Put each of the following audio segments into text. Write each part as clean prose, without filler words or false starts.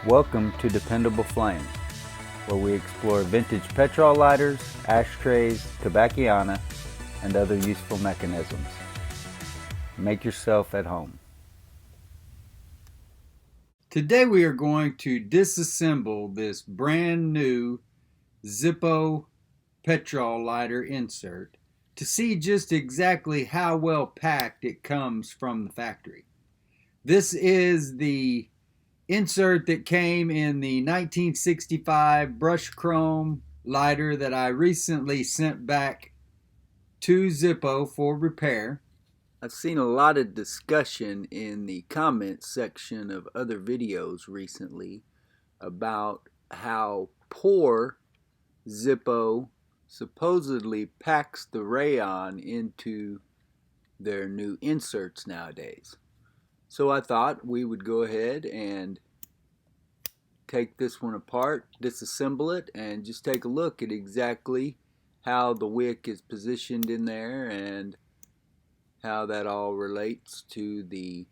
Welcome to Dependable Flame, where we explore vintage petrol lighters, ashtrays, tobacciana, and other useful mechanisms. Make yourself at home. Today we are going to disassemble this brand new Zippo petrol lighter insert to see just exactly how well packed it comes from the factory. This is the insert that came in the 1965 brushed chrome lighter that I recently sent back to Zippo for repair. I've seen a lot of discussion in the comments section of other videos recently about how poor Zippo supposedly packs the rayon into their new inserts nowadays. So I thought we would go ahead and take this one apart, disassemble it, and just take a look at exactly how the wick is positioned in there and how that all relates to the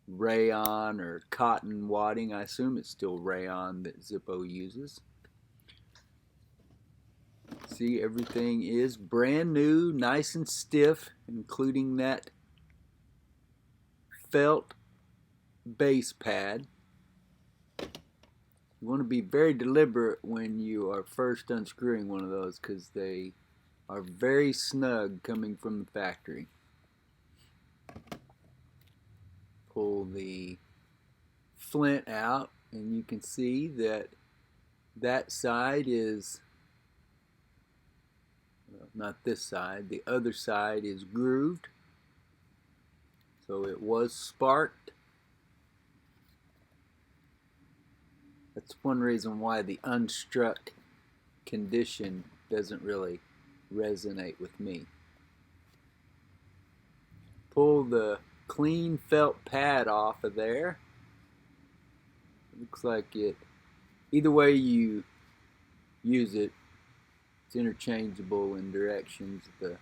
rayon or cotton wadding. I assume it's still rayon that Zippo uses. See, everything is brand new, nice and stiff, including that felt base pad. You want to be very deliberate when you are first unscrewing one of those because they are very snug coming from the factory. Pull the flint out and you can see that that side is, well, not this side, the other side is grooved. So it was sparked. That's one reason why the unstruck condition doesn't really resonate with me. Pull the clean felt pad off of there. Looks like it, either way you use it, it's interchangeable in directions. The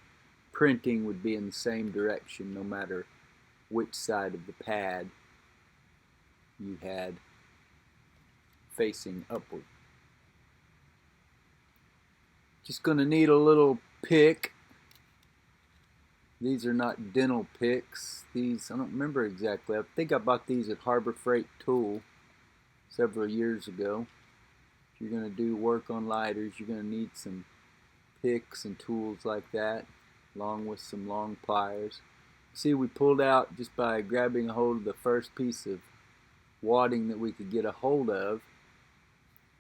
printing would be in the same direction no matter which side of the pad you had facing upward. Just going to need a little pick. These are not dental picks. These, I don't remember exactly. I think I bought these at Harbor Freight Tool several years ago. If you're going to do work on lighters, you're going to need some picks and tools like that, along with some long pliers. See, we pulled out just by grabbing a hold of the first piece of wadding that we could get a hold of.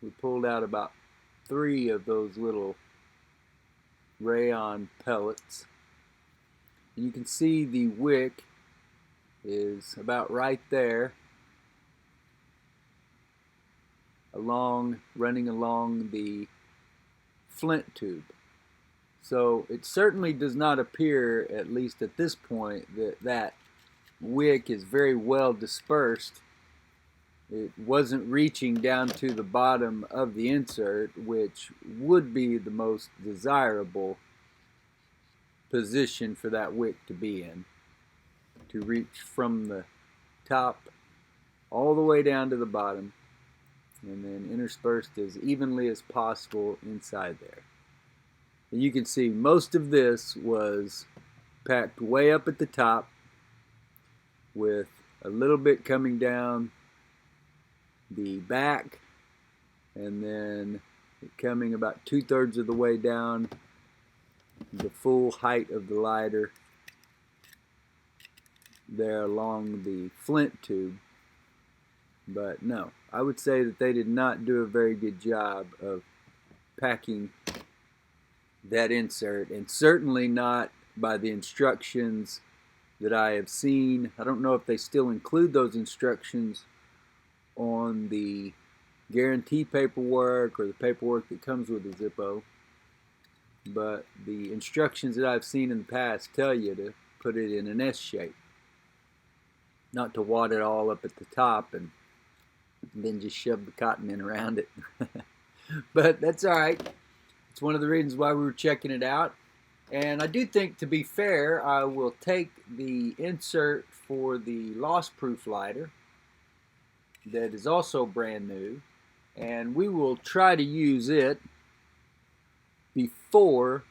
We pulled out about 3 of those little rayon pellets. And you can see the wick is about right there, running along the flint tube. So it certainly does not appear, at least at this point, that wick is very well dispersed. It wasn't reaching down to the bottom of the insert, which would be the most desirable position for that wick to be in, to reach from the top all the way down to the bottom and then interspersed as evenly as possible inside there. And you can see most of this was packed way up at the top with a little bit coming down the back and then coming about 2/3 of the way down the full height of the lighter there along the flint tube. But no, I would say that they did not do a very good job of packing that insert, and certainly not by the instructions that I have seen. I don't know if they still include those instructions on the guarantee paperwork or the paperwork that comes with the Zippo, but the instructions that I've seen in the past tell you to put it in an S shape, not to wad it all up at the top and then just shove the cotton in around it. But that's alright. It's one of the reasons why we were checking it out. And I do think, to be fair, I will take the insert for the loss-proof lighter that is also brand new, and we will try to use it before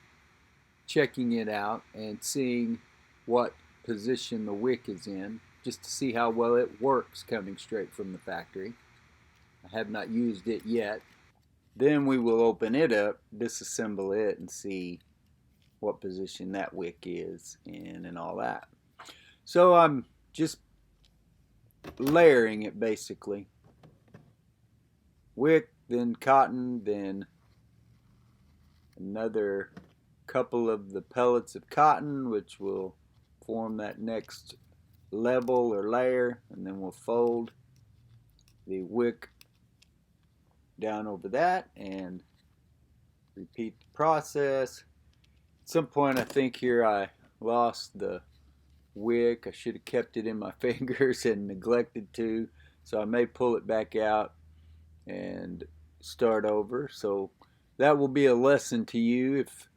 checking it out and seeing what position the wick is in, just to see how well it works coming straight from the factory. I have not used it yet. Then we will open it up, disassemble it, and see what position that wick is in and all that. So I'm just layering it basically. Wick, then cotton, then another couple of the pellets of cotton, which will form that next level or layer, and then we'll fold the wick down over that and repeat the process. At some point I think here I lost the wick. I should have kept it in my fingers and neglected to, so I may pull it back out and start over. So that will be a lesson to you. If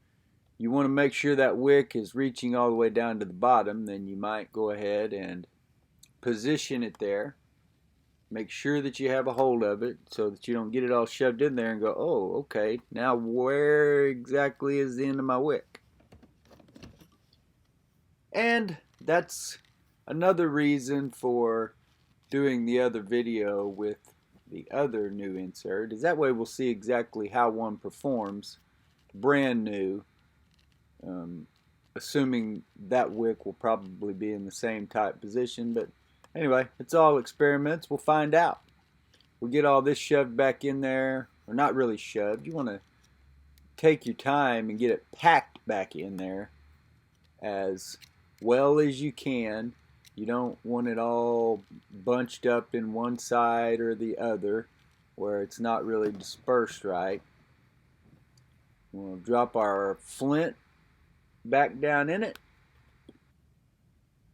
you want to make sure that wick is reaching all the way down to the bottom, then you might go ahead and position it there. Make sure that you have a hold of it so that you don't get it all shoved in there and go, oh, okay, now where exactly is the end of my wick? And that's another reason for doing the other video with the other new insert, is that way we'll see exactly how one performs brand new, assuming that wick will probably be in the same type position. But anyway, it's all experiments. We'll find out. We'll get all this shoved back in there, or not really shoved. You want to take your time and get it packed back in there as well as you can. You don't want it all bunched up in one side or the other where it's not really dispersed right. We'll drop our flint back down in it.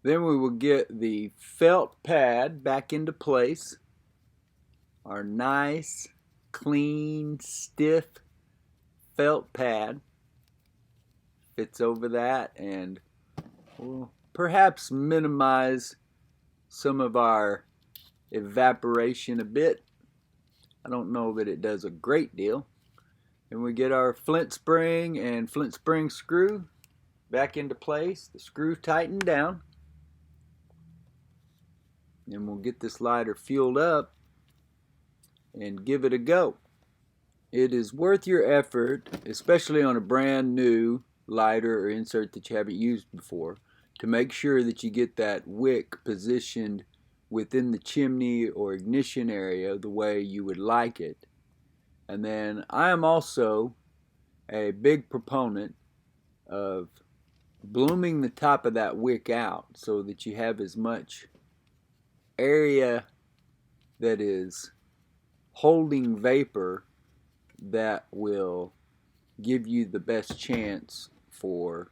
Then we will get the felt pad back into place. Our nice, clean, stiff felt pad fits over that, and we'll perhaps minimize some of our evaporation a bit. I don't know that it does a great deal. And we get our flint spring and flint spring screw back into place, the screw tightened down. And we'll get this lighter fueled up and give it a go. It is worth your effort, especially on a brand new lighter or insert that you haven't used before, to make sure that you get that wick positioned within the chimney or ignition area the way you would like it. And then I am also a big proponent of blooming the top of that wick out so that you have as much area that is holding vapor that will give you the best chance for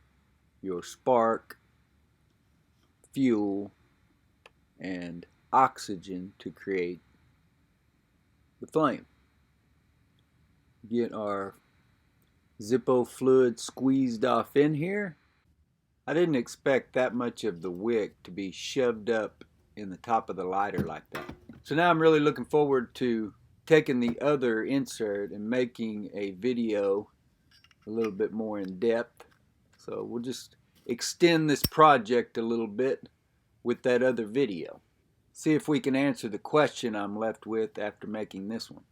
your spark, fuel, and oxygen to create the flame. Get our Zippo fluid squeezed off in here. I didn't expect that much of the wick to be shoved up in the top of the lighter like that. So now I'm really looking forward to taking the other insert and making a video a little bit more in depth. So we'll just extend this project a little bit with that other video. See if we can answer the question I'm left with after making this one.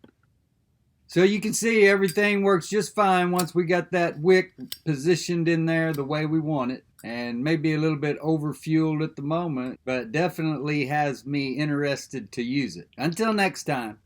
So you can see everything works just fine once we got that wick positioned in there the way we want it. And maybe a little bit over-fueled at the moment, but definitely has me interested to use it. Until next time.